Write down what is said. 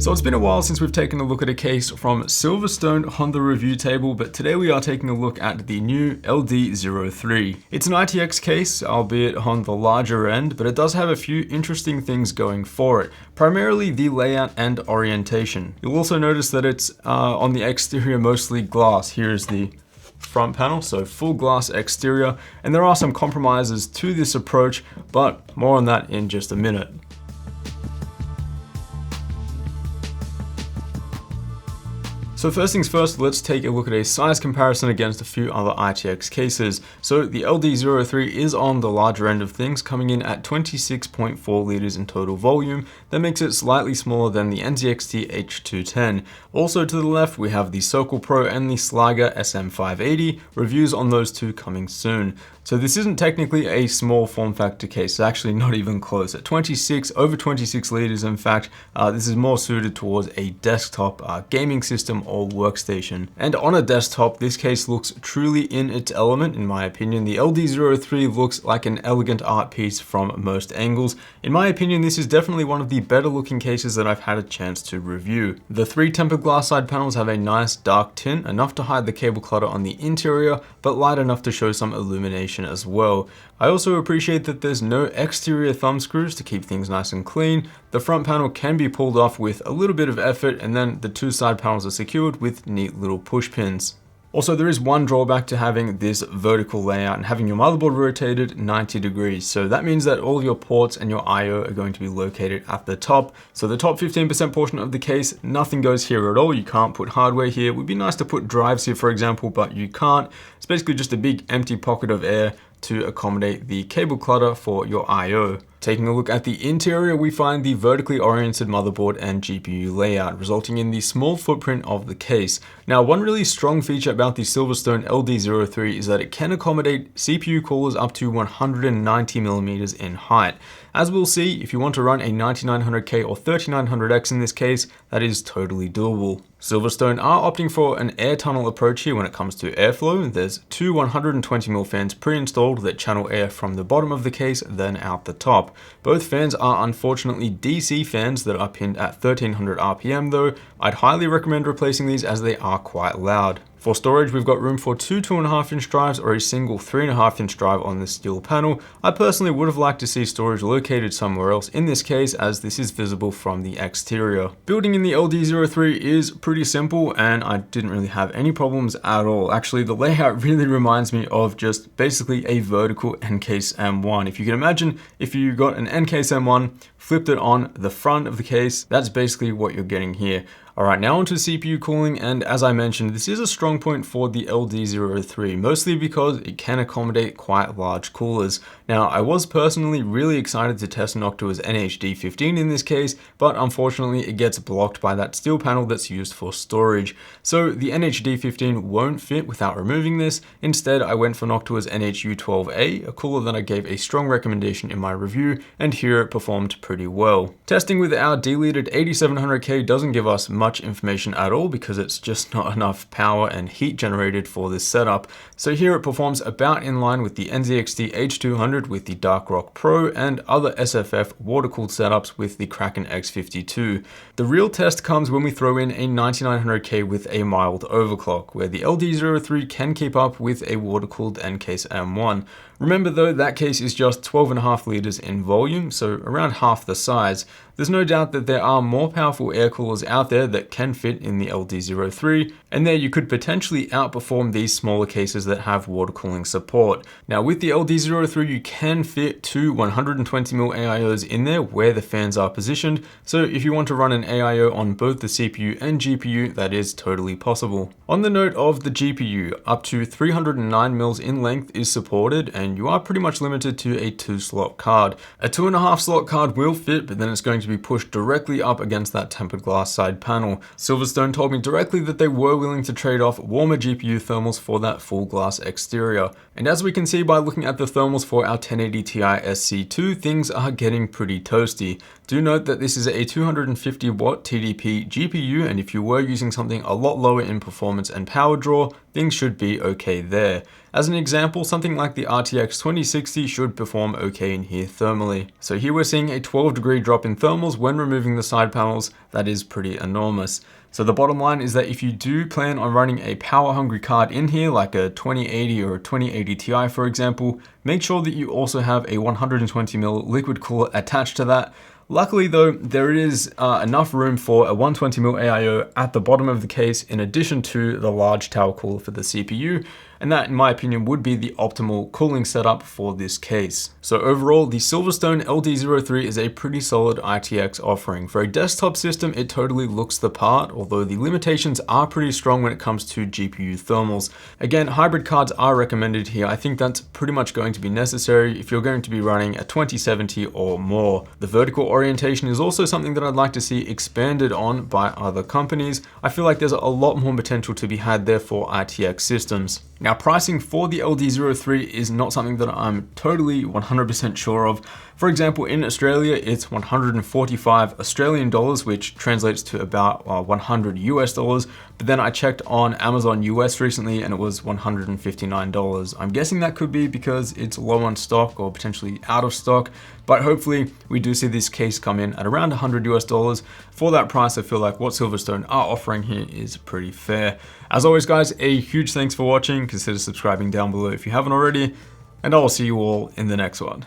So it's been a while since we've taken a look at a case from SilverStone on the review table, but today we are taking a look at the new LD03. It's an ITX case, albeit on the larger end, but it does have a few interesting things going for it, primarily the layout and orientation. You'll also notice that it's on the exterior mostly glass. Here's the front panel, so full glass exterior, and there are some compromises to this approach, but more on that in just a minute. So first things first, let's take a look at a size comparison against a few other ITX cases. So the LD03 is on the larger end of things, coming in at 26.4 liters in total volume. That makes it slightly smaller than the NZXT H210. Also to the left, we have the Circle Pro and the Sliger SM580. Reviews on those two coming soon. So this isn't technically a small form factor case, it's actually not even close. At over 26 liters, in fact, this is more suited towards a desktop gaming system or workstation. And on a desktop, this case looks truly in its element, in my opinion. The LD03 looks like an elegant art piece from most angles. In my opinion, this is definitely one of the better looking cases that I've had a chance to review. The three tempered glass side panels have a nice dark tint, enough to hide the cable clutter on the interior, but light enough to show some illumination as well. I also appreciate that there's no exterior thumb screws to keep things nice and clean. The front panel can be pulled off with a little bit of effort, and then the two side panels are secured with neat little push pins. Also, there is one drawback to having this vertical layout and having your motherboard rotated 90 degrees. So that means that all of your ports and your I/O are going to be located at the top. So the top 15% portion of the case, nothing goes here at all. You can't put hardware here. It would be nice to put drives here, for example, but you can't. It's basically just a big empty pocket of air to accommodate the cable clutter for your I/O. Taking a look at the interior, we find the vertically oriented motherboard and GPU layout, resulting in the small footprint of the case. Now, one really strong feature about the SilverStone LD03 is that it can accommodate CPU coolers up to 190 millimeters in height. As we'll see, if you want to run a 9900K or 3900X in this case, that is totally doable. Silverstone are opting for an air tunnel approach here when it comes to airflow. There's two 120mm fans pre-installed that channel air from the bottom of the case, then out the top. Both fans are unfortunately DC fans that are pinned at 1300 RPM though. I'd highly recommend replacing these as they are quite loud. For storage, we've got room for two 2.5-inch drives or a single 3.5-inch drive on the steel panel. I personally would have liked to see storage located somewhere else in this case, as this is visible from the exterior. Building in the LD03 is pretty simple, and I didn't really have any problems at all. Actually, the layout really reminds me of just basically a vertical N-case M1. If you can imagine, if you got an N-case M1, flipped it on the front of the case, that's basically what you're getting here. Alright, now onto CPU cooling, and as I mentioned, this is a strong point for the LD03, mostly because it can accommodate quite large coolers. Now, I was personally really excited to test Noctua's NHD15 in this case, but unfortunately it gets blocked by that steel panel that's used for storage. So the NHD15 won't fit without removing this. Instead, I went for Noctua's NHU12A, a cooler that I gave a strong recommendation in my review, and here it performed pretty well. Testing with our deleted 8700K doesn't give us much information at all because it's just not enough power and heat generated for this setup. So here it performs about in line with the NZXT H200 with the Dark Rock Pro and other SFF water-cooled setups with the Kraken X52. The real test comes when we throw in a 9900K with a mild overclock, where the LD03 can keep up with a water-cooled N-case M1. Remember though, that case is just 12.5 liters in volume, so around half the size. There's no doubt that there are more powerful air coolers out there that can fit in the LD03, and there you could potentially outperform these smaller cases that have water cooling support. Now with the LD03, you can fit two 120mm AIOs in there where the fans are positioned, so if you want to run an AIO on both the CPU and GPU, that is totally possible. On the note of the GPU, up to 309mm in length is supported, and you are pretty much limited to a 2-slot card. A 2.5 slot card will fit, but then it's going to be pushed directly up against that tempered glass side panel. Silverstone told me directly that they were willing to trade off warmer GPU thermals for that full glass exterior. And as we can see by looking at the thermals for our 1080 Ti SC2, things are getting pretty toasty. Do note that this is a 250 watt TDP GPU, and if you were using something a lot lower in performance and power draw, things should be okay there. As an example, something like the RTX 2060 should perform okay in here thermally. So here we're seeing a 12-degree drop in thermals when removing the side panels. That is pretty enormous. So the bottom line is that if you do plan on running a power-hungry card in here, like a 2080 or a 2080 Ti for example, make sure that you also have a 120mm liquid cooler attached to that. Luckily though, there is enough room for a 120mm AIO at the bottom of the case in addition to the large tower cooler for the CPU, and that in my opinion would be the optimal cooling setup for this case. So overall, the SilverStone LD03 is a pretty solid ITX offering. For a desktop system, it totally looks the part, although the limitations are pretty strong when it comes to GPU thermals. Again, hybrid cards are recommended here. I think that's pretty much going to be necessary if you're going to be running a 2070 or more. The vertical orientation is also something that I'd like to see expanded on by other companies. I feel like there's a lot more potential to be had there for ITX systems. Now, pricing for the LD03 is not something that I'm totally 100% sure of. For example, in Australia, it's 145 Australian dollars, which translates to about 100 US dollars. But then I checked on Amazon US recently and it was $159. I'm guessing that could be because it's low on stock or potentially out of stock. But hopefully we do see this case come in at around 100 US dollars. For that price, I feel like what SilverStone are offering here is pretty fair. As always, guys, a huge thanks for watching. Consider subscribing down below if you haven't already, and I will see you all in the next one.